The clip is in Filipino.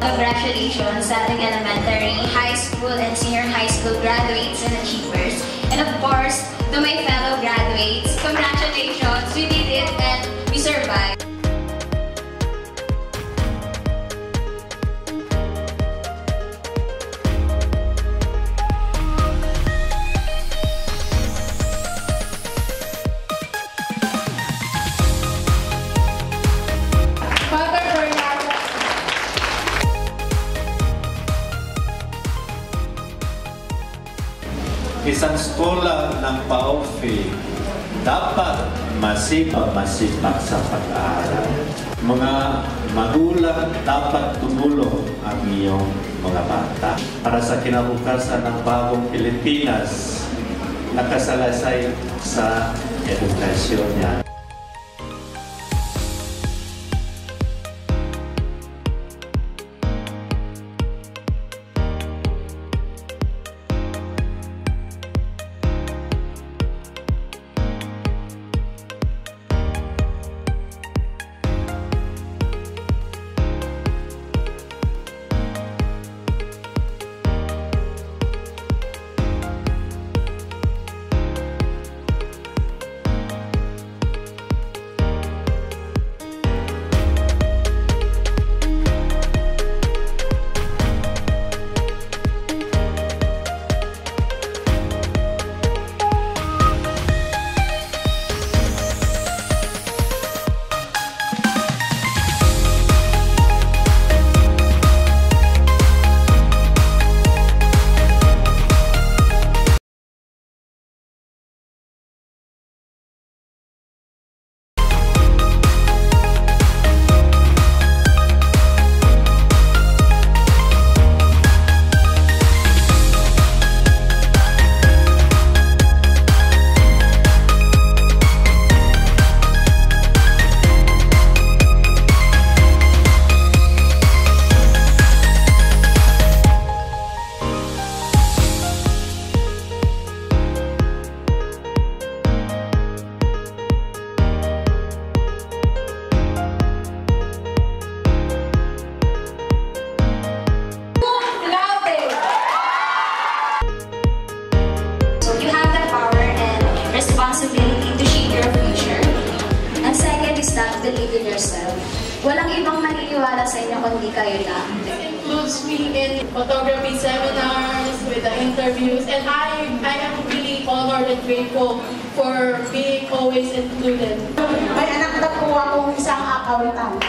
Congratulations sa ating elementary, high school, and senior high school graduates and achievers. And of course, to my fellow graduates, congratulations, we did it and we survived. Isang skola ng PAOFI dapat masipag sa pag-aaral. Mga magulang dapat tumulong ang iyong mga bata para sa kinabukasan ng bagong Pilipinas nakasalaysay sa edukasyon niya. Believe in yourself. Walang ibang maniniwala sa inyo kundi kayo lang. This includes me in photography seminars, with the interviews, and I am really honored and grateful for being always included. May anak na po akong isang accountant.